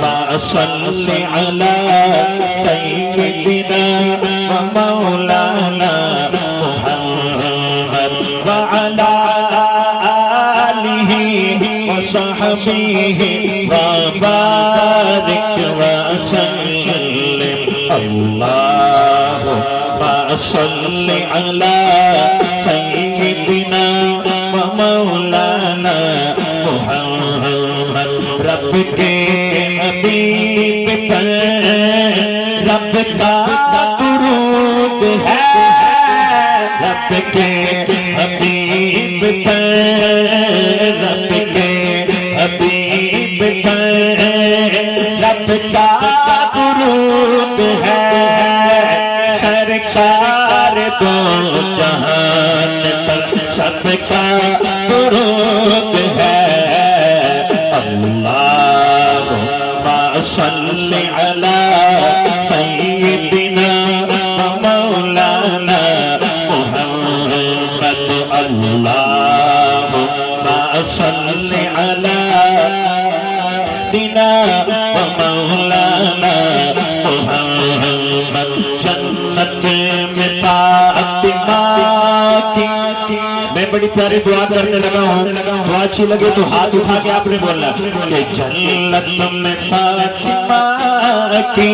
صل على سيدنا ومولانا محمد وعلى آله وصحبه وبارك وسلم اللهم صل على سيدنا ومولانا محمد رب کے حبیب پر رب کا درود ہے رب کے حبیب پر رب کے حبیب پر رب کا درود ہے سرکار دو جہان پر سب کا درود ہے اللہم صل علی سیدنا ومولانا محمد اللہم صل علی سیدنا ومولانا محمد جنت میں فاطمہ کی میں بڑی پیاری دعا کرنے لگا ہوں دعا اچھی لگے تو ہاتھ اٹھا کے آپ نے بولنا کہ جنت میں فاطمہ کی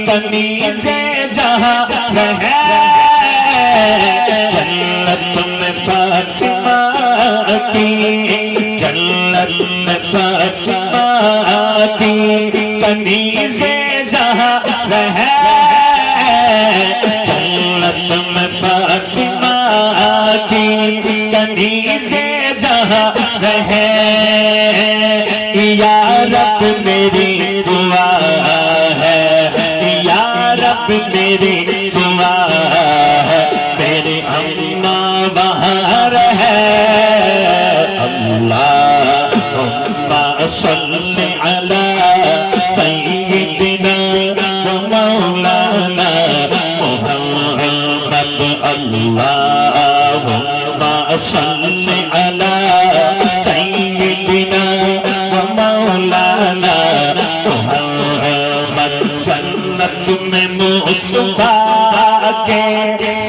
کنیزیں جہاں رہے جنت میں فاطمہ کی جنت میں فاطمہ کی کنیزیں جہاں رہے جنت میں فاطمہ کی کنیزیں جہاں رہے یا رب میری دعا ہے یا رب میری دعا ہے میرے اماں وہاں رہے اللہم صل علی سیدنا ومولانا محمد اللہم صل علی سیدنا ومولانا محمد جنت میں مصطفیٰ کے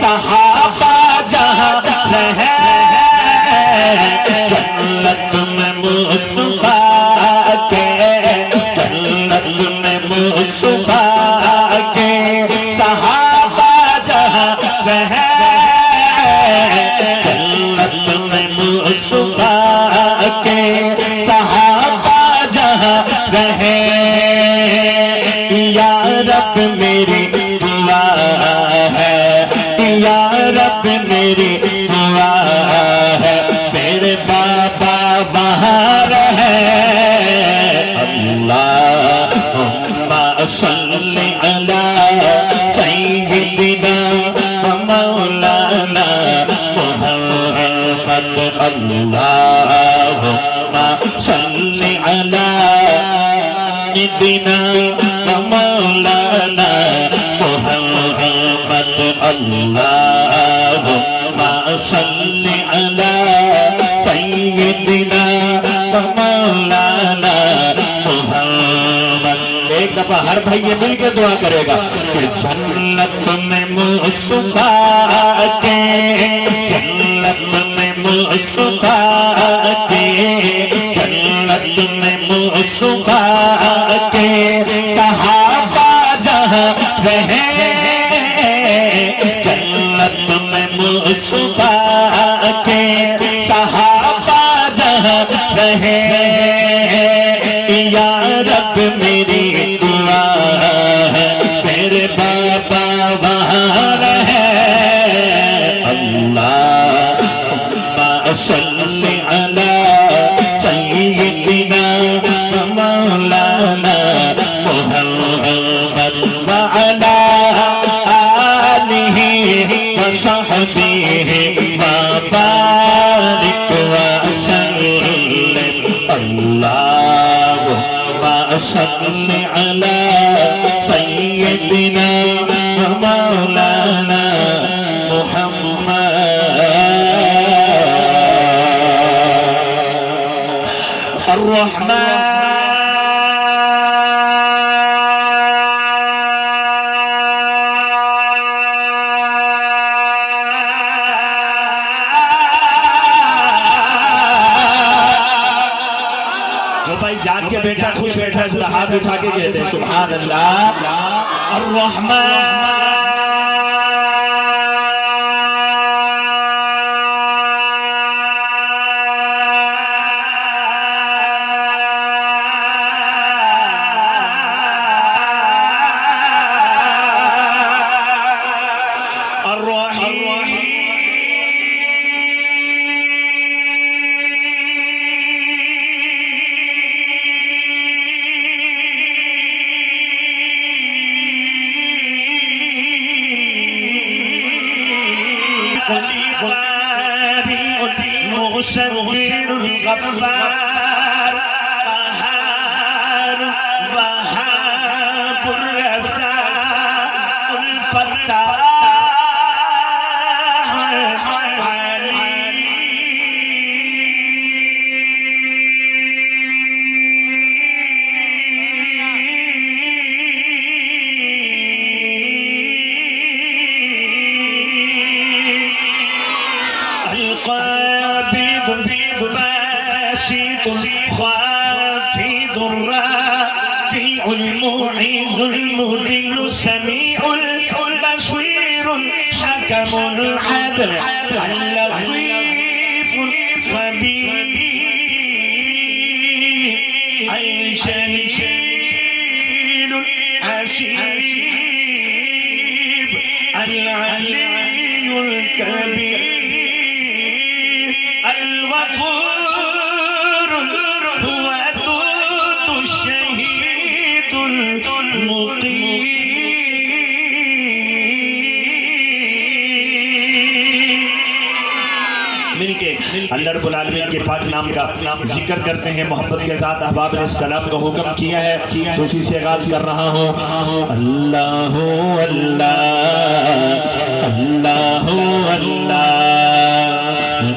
صحابہ جہاں رہے جنت میں مصطفیٰ کے جنت میں مصطفیٰ کے صحابہ جہاں رہے مصطفیٰ کے صحابہ جہاں رہے یا رب میری دعا ہے یا رب میری دعا ہے میرے بابا وہاں رہے اللہم صل علی سیدنا ومولانا محمد اللہم صل علی سیدنا ومولانا محمد اللہم صل علی سیدنا ومولانا محمد ایک دفعہ ہر بھائی یہ مل کے دعا کرے گا کہ جنت میں مصطفیٰ کے جنت میں مصطفیٰ کے جنت میں مصطفیٰ کے صحابہ جہاں رہے جنت میں مصطفیٰ کے صحابہ جہاں رہے یا رب میری دعا ہے میرے بابا وہاں رہے اللہم صل علی سیدنا مولانا محمد وعلی آلہ وصحبہ وبارک وسلم اللہم صل علی سیدنا ومولانا محمد الرحمن بھائی جاگ کے بیٹھا خوش بیٹھا ہے ذرا ہاتھ اٹھا کے کہتے ہیں سبحان اللہ الرحمن مصور الغفار قهار وهاب الرزاق الفتاح خافض الرافع المعز المذل السميع البصير الحكم العدل اللطيف الخبير الجليل الحسيب العلي الكبير الغفور الشهيد المقيم اللہ رب العالمین کے پاک نام کا ذکر کرتے ہیں محبت کے ساتھ احباب نے اس کلام کا حکم کیا ہے تو اسی سے آغاز کر رہا ہوں اللہ اللہ اللہ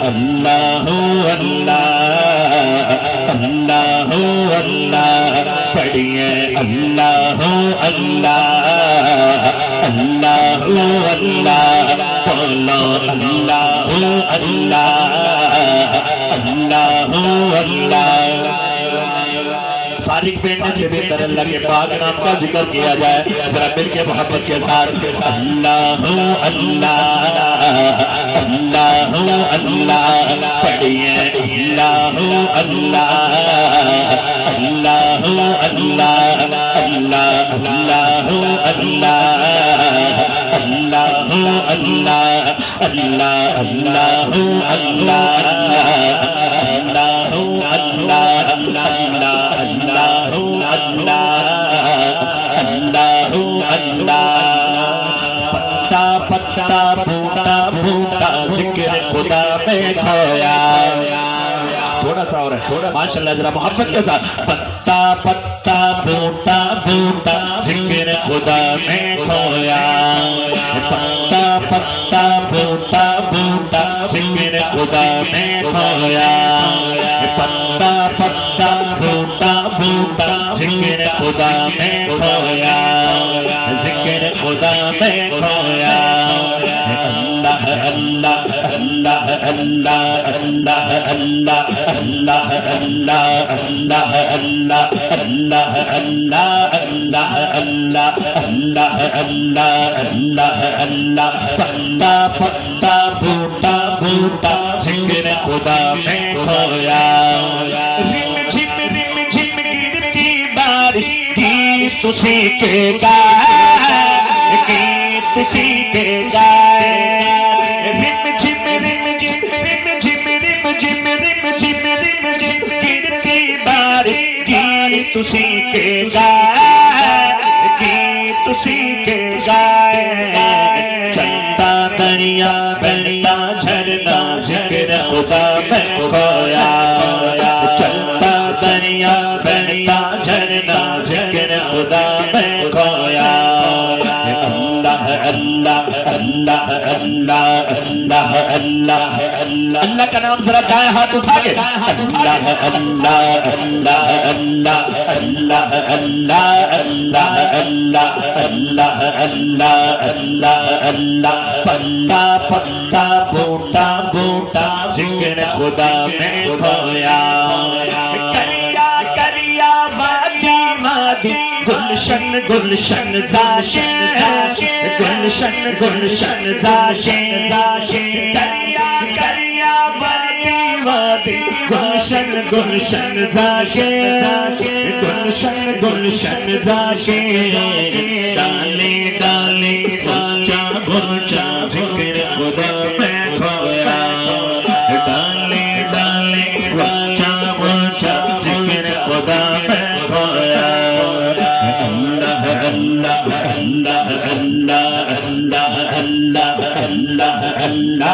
اللہ اللہ اللہ اللہ پڑھیے اللہ اللہ اللہ اللہ بولو اللہ اللہ اللہ اللہ فارغ بیٹھنے سے بہتر اللہ کے پاک نام کا ذکر کیا جائے ذرا مل کے محبت کے ساتھ اللہ اللہ اللہ اللہ پڑھیے اللہ اللہ اللہ اللہ اللہ اللہ اللہ اللہ اللہ اللہ اللہ اللہ پتا پتا بوٹا بوٹا ذکر خدا میں کھویا تھوڑا سا اور ہے ماشاءاللہ ذرا محبت کے ساتھ پتا پتا بوٹا بوٹا ذکر خدا میں کھویا پتا پتا بوٹا بوٹا ذکر خدا میں کھویا پتا پتا بوٹا بوٹا ذکر خدا میں کھویا ذکر خدا میں کھویا اللہ اللہ اللہ اللہ اللہ اللہ اللہ اللہ اللہ اللہ اللہ اللہ اللہ اللہ اللہ اللہ اللہ پتا پتا بوٹا بوٹا ذکر خدا میں کھویا رم جھم گرتی بارش گیت سیکھے گا گیت سیکھے گا رم جھم گرتی بارش گیت سیکھے گا گیت سیکھے گا چلتا دریا بہتا جھرنا ذکر خدا میں کھویا چلتا دریا بہتا جھرنا ذکر خدا میں کھویا اللہ اللہ اللہ اللہ اللہ اللہ اللہ کا نام ذرا دائیں ہاتھ اٹھا کے اللہ اللہ اللہ اللہ اللہ اللہ اللہ اللہ اللہ اللہ اللہ پتا پتا بوٹا بوٹا ذکر خدا میں کھویا کریا کریا وادی گلشن گلشن زاشن گلشن گلشن زاشن دریا دریا وادی وادی گلشن گلشن زاشن گلشن گلشن زاشن ڈالے ڈالے گلچا گلچا ذکر خدا میں کھویا ڈالے ڈالے گلچا گلچا ذکر خدا میں کھویا اللہ اللہ اللہ اللہ اللہ اللہ اللہ اللہ اللہ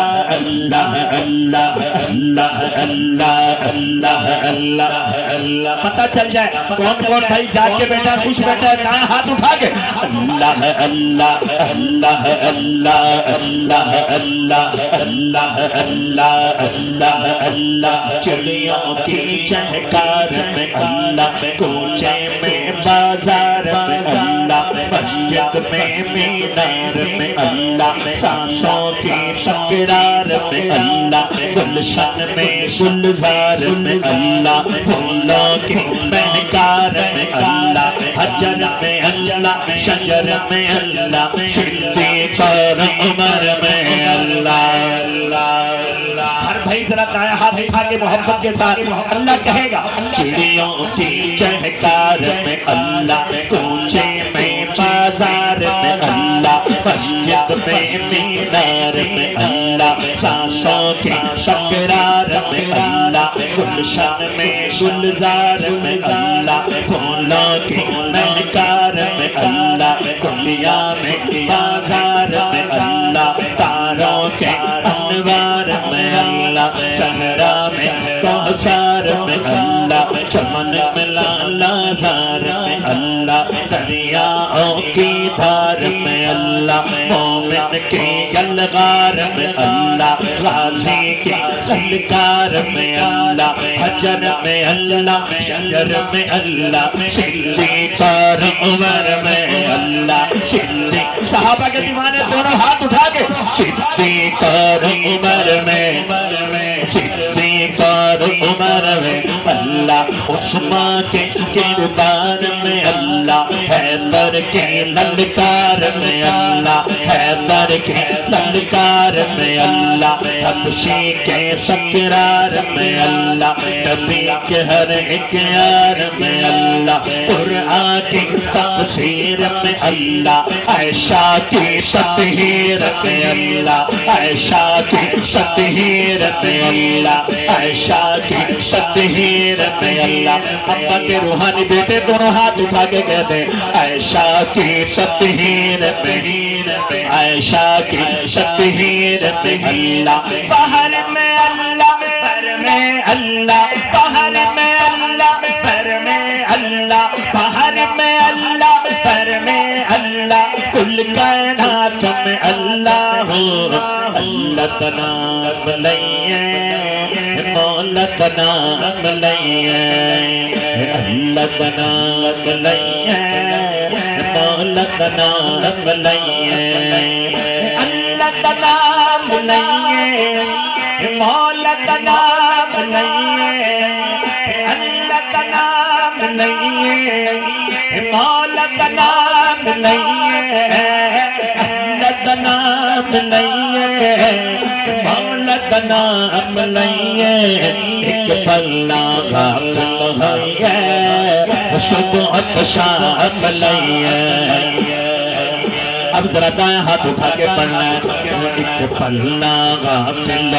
اللہ اللہ اللہ اللہ اللہ اللہ پتہ چل جائے کون کون بھائی جاگ کے بیٹھا خوش بیٹھا ہے کہاں ہاتھ اٹھا کے اللہ اللہ اللہ اللہ اللہ اللہ اللہ اللہ اللہ اللہ چڑیوں کی چہکار میں اللہ کوچے میں بازار میں اللہ مسجد میں مینار میں اللہ سانسوں کی سکرار میں اللہ گلشن میں گلزار میں اللہ پھولوں کی مہکار میں اللہ حجر میں اللہ شجر میں اللہ صدیق اور عمر میں اللہ اللہ ہر بھائی ذرا دائیں ہاتھ اٹھا کے محبت کے ساتھ اللہ کہے گا چڑیوں کی چہکار میں اللہ کوچے میں بازار میں اللہ مسجد میں مینار میں اللہ سانسوں کی سکرار میں اللہ گلشن میں گلزار میں اللہ پھولوں کی مہکار میں اللہ کلیا میں بازار میں اللہ تاروں کے انوار میں اللہ صحرا میں کوثر میں اللہ چمن میں لالا زار میں اللہ دریاؤں کی دھار میں اللہ مومن کی یلغار میں اللہ غازی کی سلکار میں اللہ حجر میں اللہ شجر میں اللہ صدیق اور عمر میں اللہ صدیق صحابہ کے دیوانے دونوں ہاتھ اٹھا کے صدیق اور عمر میں صدیق اور عمر میں اللہ عثمان کے کردار میں اللہ حیدر کے للکار میں اللہ حیدر کے للکار میں اللہ حبشی کے سکرار میں اللہ نبی کے ہر ایک یار میں اللہ قرآن کی تفسیر میں اللہ عائشہ کی تطہیر میں اللہ عائشہ کی تطہیر میں اللہ عائشہ کی تطہیر میں اللہ ابا کے روحانی بیٹے دونوں ہاتھ اٹھا کے کہتے عائشہ کی تطہیر میں عائشہ کی تطہیر میں اللہ باہر میں اللہ پر میں اللہ باہر میں اللہ پر میں اللہ باہر میں اللہ پر میں اللہ کل کائنات میں اللہ ہو اللہ کا نام لئیے مولا کا نام لئیے اللہ کا نام لئیے مولا کا نام لئیے اللہ کا نام لئیے مولا کا نام لئیے اللہ کا نام لئیے مولا کا نام لئیے اللہ کا نام لئیے مولا کا نام لئیے ایک پلہ غافل ہے صبح شام لئیے اب ذرا دائیں ہاتھ اٹھا کے پڑھنا ہے ایک پلہ غافل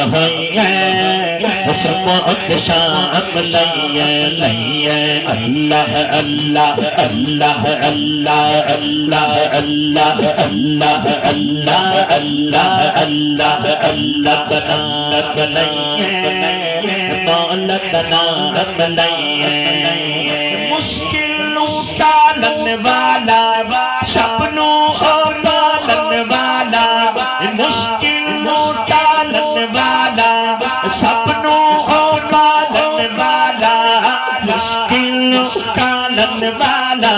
ہے صبح شام لئیے لئیے اللہ اللہ اللہ اللہ اللہ اللہ اللہ اللہ اللہ اللہ اللہ کا نام لئیے مولا کا نام لئیے مشکل ٹالن والا سپنوں پالن والا مشکل ٹالن والا سپنوں پالن والا مشکل ٹالن والا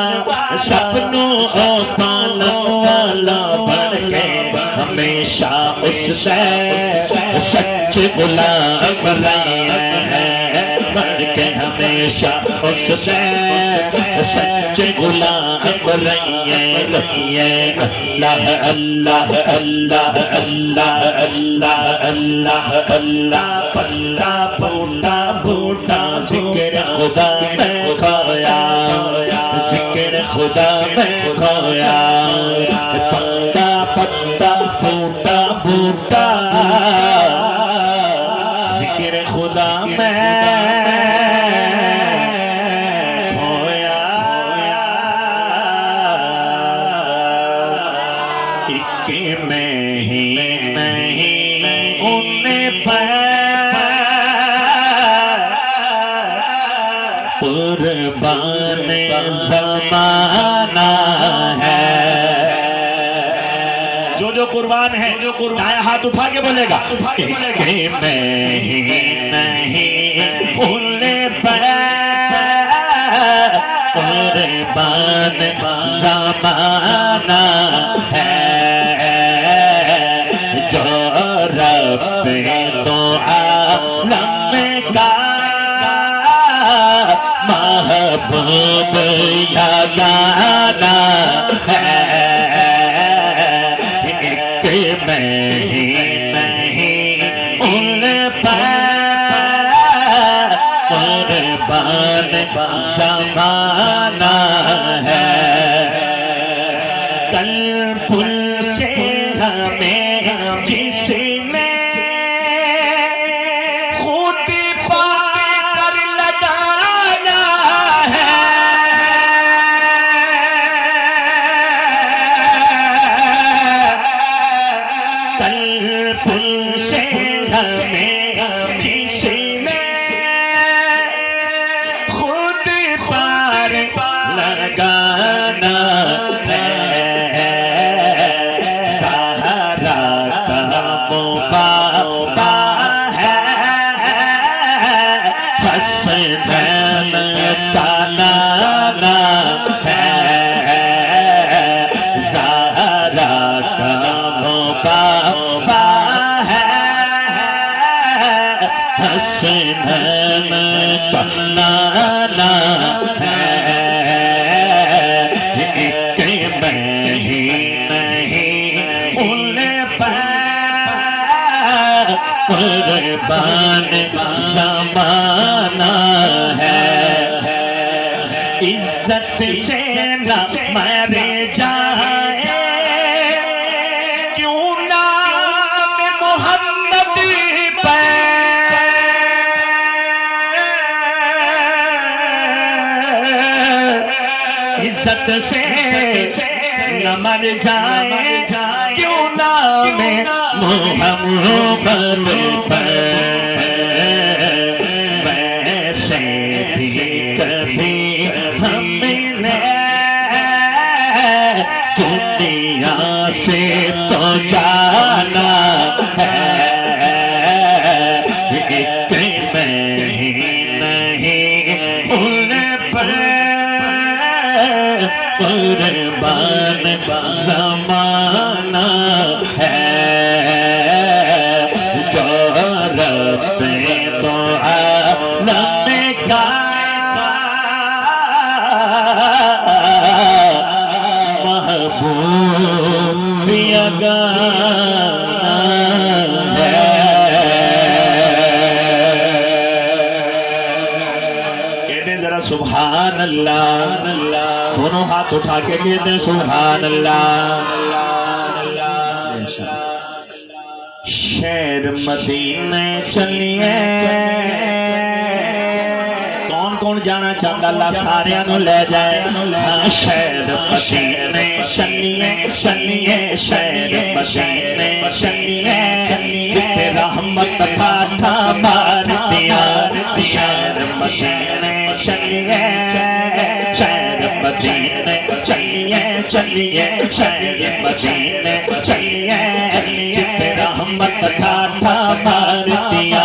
سپنوں پالن والا بن کے ہمیشہ اس سے سچ غلام رہے بن کے ہمیشہ اس سے سچ سچے غلام رہیے رہیے اللہ اللہ اللہ اللہ اللہ اللہ اللہ پلا بوٹا بوٹا ذکر خدا میں کھویا ذکر خدا میں کھویا پتا پتا بوٹا بوٹا ذکر خدا میں قربان زمانہ ہے جو قربان ہے جو دائیں ہاتھ اٹھا کے بولے گا کہ میں ہی نہیں ان پر قربان زمانہ ہے جو رب تو عالم کا محبوب یگانہ ہے ایک میں ہی نہیں ان پر قربان زمانہ ہے کل پل سے ہمیں جس نے لگانا ہے سہارا کا مبابا ہے حسنین کا نانا ہے سہارا کا مبابا ہے حسنین کا نانا ہے قربان زمانہ ہے عزت سے نہ مر جائے کیوں نام محمد پہ عزت سے نہ مر جائے کیوں نام محمد پر ویسے بھی کبھی ہم نے دنیا سے تو جانا ہے ایک میں ہی نہیں ان پر قربان زمانہ ہے جو رب تو عالم کا محبوب یگانہ ہے کہتے ذرا سبحان اللہ دونوں ہاتھ اٹھا کے کہتے سبحان اللہ شہر مدینے چلیے کون کون جانا چاہتا اللہ سارے نو لے جائے شہر مدینے چلیے چلیے شہر مدینے چلیے جتے رحمت پاٹھا مار دیا شہر مدینے چلیے شہر مدینے چلیے چلیے شہر مدینے چلیے جتے رحمت پاٹھا مار دیا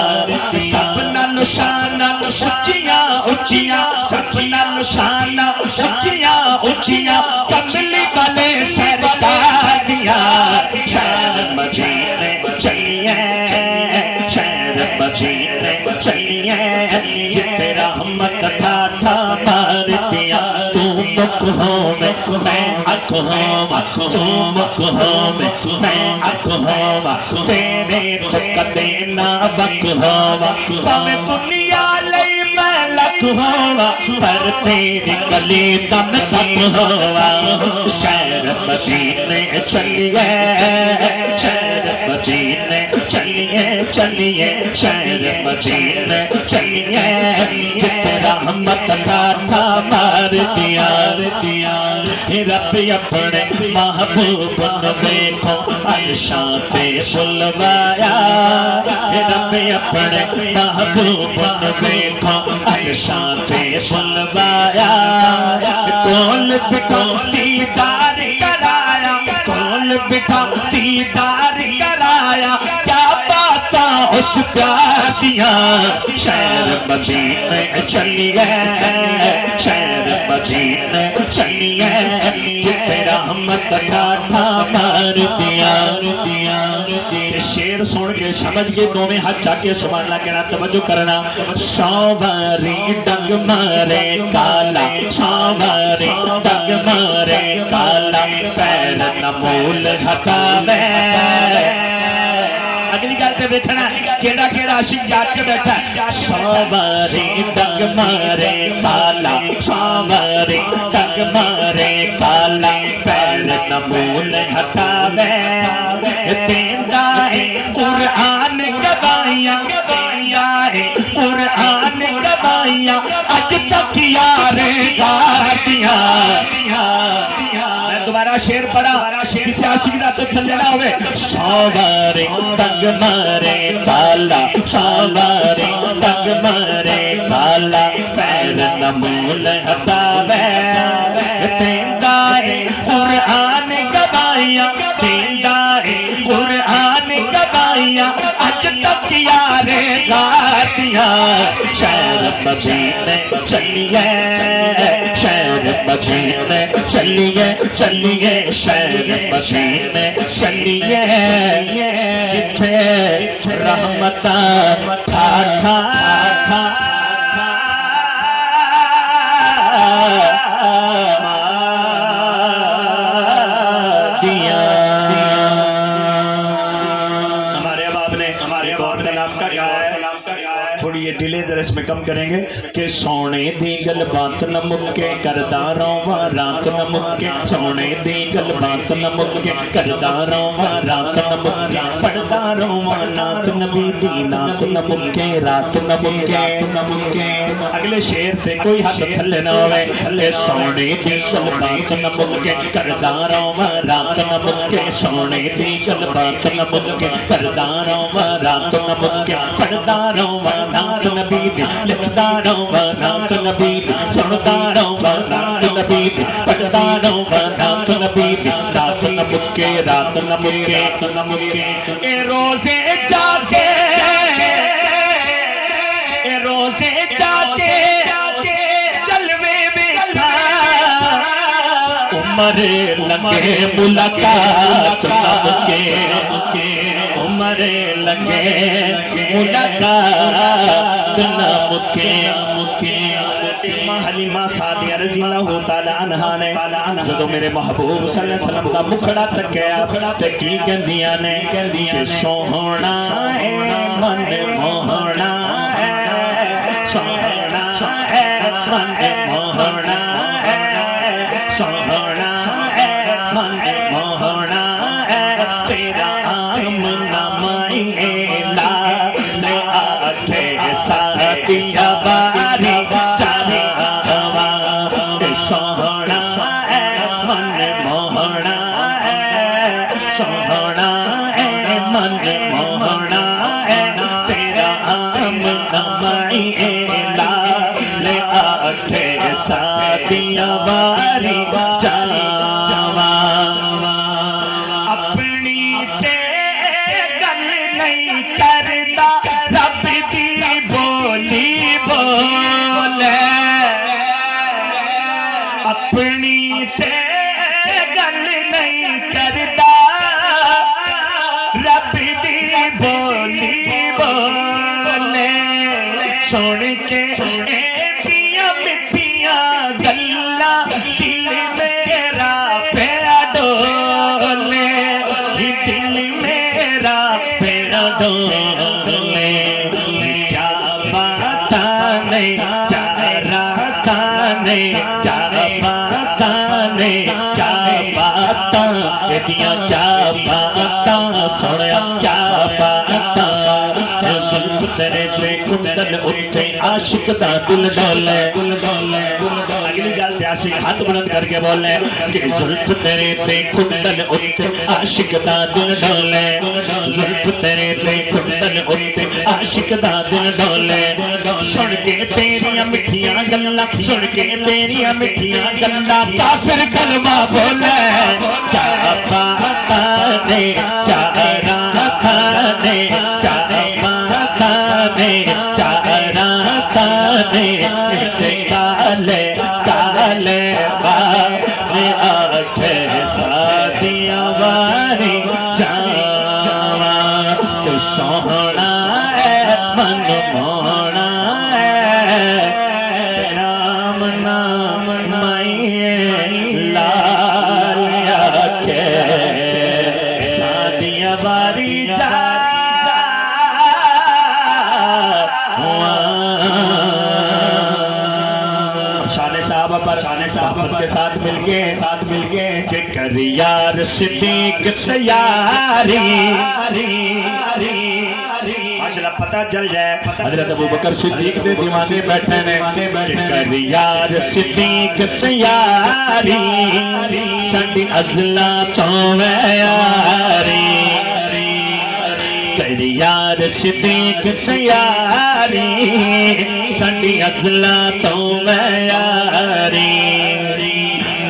سب نال شانہ اچیاں اچیاں سب نال شانہ اچیاں اچیاں کملی والے سرکار دیا شہر مدینے چلیے شہر مدینے چلیے جتے رحمت ٹھاٹھا مار دیا تو مکھ ہوں میں اکھ ہوں تو مکھ ہوں میں اکھ ہوں تیرے چکتے نہ بک ہوں پاویں دنیا لئی میں لکھ ہوں پر تیری گلی دم تک ہوں شہر مدینے چلیے شہر مدینے چلیے چلیے شہر مدینے چلیے جتنے رحمت کا تھا مار دیا رب اپنے محبوب نو دیکھو عائشہ پہ بلوایا رب اپنے محبوب نو دیکھو عائشہ پہ بلوایا کول بٹھا دیدار کرایا کول بٹھا دیدار کرایا کیا باتاں اس پیاسیاں شہر مدینے چلیے شہر مدینے چلیے جتنے رحمت کا تھا مار دیا شیر سن کے سمجھ کے دو میں ہاتھ چاہ کے سبحان اللہ کہنا توجہ کرنا سواری ڈنگ مارے کالا سواری ڈنگ مارے کالا پیر نمول ہٹاوے اگلی گل تے دیکھنا کیڑا کیڑا عاشق جاگ کے بیٹھا ہے سواری ڈنگ مارے کالا سواری ڈنگ مارے کالا پیر نمول ہٹاوے تیندا ہے قرآن گوائیاں قرآن گوائیاں اج تک یار گاڑیاں میں دوبارہ شیر پڑھا کسی عاشق دا تو کھلنا ہوئے سواری ڈنگ مارے کالا سواری ڈنگ مارے کالا پیر نمول ہٹاوے تیندا ہے قرآن گوائیاں تیندا ہے قرآن گوائیاں اج تک یار گاڑیاں شہر مدینے چلیے شہر مدینے چلیے چلیے شہر مدینے چلیے جتھے رحمتاں تھا تھوڑی یہ ڈیلے ذرا اس میں کم کریں گے کہ سونے دی گل بات نہ مکے کردا رواں رات نہ مکے سونے دی گل بات نہ مکے کردا رواں رات نہ مکے پڑھدا رواں نعت نبی دی نعت نہ مکے رات نہ مکے اگلے شعر تے کوئی حد تھلے نہ ہوے کہ سونے دی گل بات نہ مکے کردا رواں رات نہ مکے سونے دی گل بات نہ مکے کردا رواں رات نہ مکے پڑھدا رواں نعت نبی دی لکھدا رواں نعت نبی دی سندا رواں نعت نبی دی پڑھدا رواں نعت نبی دی رات نہ مکے رات نہ مکے اے روزے جاگے اے روزے جاگے جلوے میں عمر لگے ملاقات نہ مکے عمر لگے ملاقات نہ مکے حلیمہ سعدیہ رضی اللہ تعالی عنہا نے جدو میرے محبوب صلی اللہ علیہ وسلم دا مکھڑا تکیا تے کی کہندیاں نے کہ سوہنا ہے من موہنا ہے سوہنا ہے من موہنا ہے سوہنا ہے من موہنا ہے تیرا آمنا مائیں لا لے آٹھے ساتھیا باری سوہنا ہے من موہنا ہے سوہنا ہے من موہنا ہے تیرا آمنا مائیں لا لے آٹھے ساتھیا باری جاوا اپنی تے گل نہیں کردا رب دی بولی بولے اپنی تے گل نہیں کردا رب دی بولی بولے سن کے ایسیاں مٹھیاں گلاں دی میرا پہ ڈولے دل میرا پہ ڈولے کیا باتانے کیا راتانے کیا باتانے کیا باتاں دیا کیا باتاں سنیا کیا باتاں زلف تیرے سے کندن اٹھے عاشق دا دل ڈولے اگلی گل تے عاشق ہاتھ بلند کر کے بولے کہ زلف تیرے سے کندن اٹھے عاشق دا دل ڈولے زلف تیرے سے کندن اٹھے عاشق دا دل ڈولے سن کے تیریاں مٹھیاں گلاں سن کے تیریاں مٹھیاں گلاں کافر کلمہ بولے کیا باتانے کیا راتانے کیا باتانے کیا راتانے کالے کالے بارے آنکھیں سادیاں واری جاواں تو سوہنا ہے من مونا ہے رام نام مائیے لال آنکھیں سادیاں واری جاواں شان صحابت کے ساتھ مل کے کہ کر یار صدیق سے یاری ماشاءاللہ پتہ چل جائے حضرت ابوبکر صدیق دے دیوانے بیٹھے نے کہ کر یار صدیق سے یاری ساڈی ازلا تو یاری کر یار صدیق سے یاری ساڈی ازلا تو یاری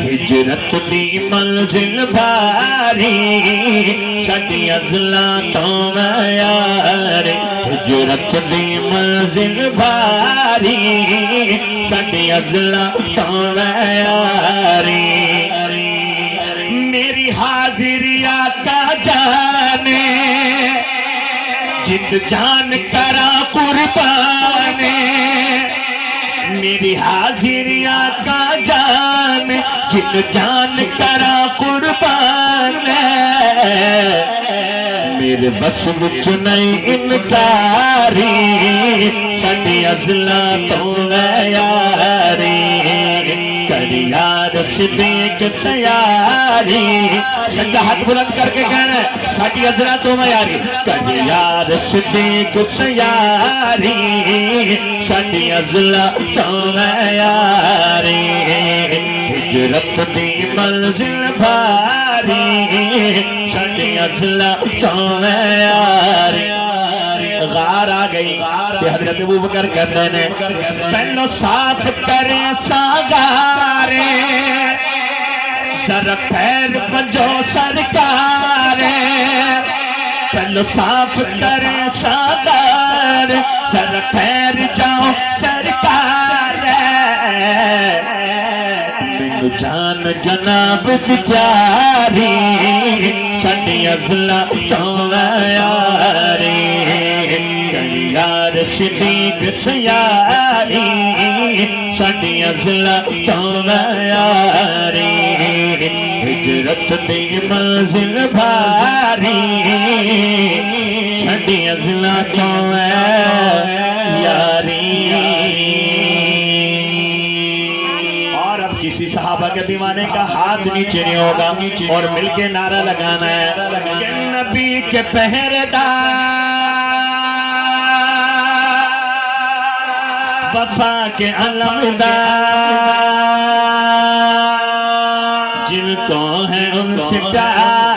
ہجرت دی منزل بھاری ساڈی ازلا تو یاری ہجرت دی منزل بھاری ساڈی ازلا تو یاری میری حاضری آقا جانے جد جان کرا قربانے میری حاضری آقا جان جد جان کرا قربانے میرے بس وچ نہیں انکاری ساڈی ازلا تو یاری کر یار صدیق سے یاری سجا ہاتھ بلند کر کے کہنا ہے ساڈی ازلا تو یاری کر یار صدیق سے یاری ساڈی ازلا تو یاری ہجرت دی منزل بھاری ساڈی ازلا تو یاری غار آ گئی کہ حضرت ابوبکر کہتے ہیں پہلو صاف کرے ساگارے سر پیر بجو سرکارے پہلو صاف کرے ساگارے سر پیر جاؤ سرکارے مینو جان جناب دی پیاری ساڈی ازلا تو یاری یار صدیق سے یاری ساڈی ازلا تو یاری ہجرت دی منزل بھاری ساڈی ازلا تو یاری کسی صحابہ کے دیوانے کا ہاتھ نیچے نہیں ہوگا اور مل کے نعرہ لگانا ہے کہ نبی کے پہرےدار وفا کے علمدار جن کو ہے ان سے پیار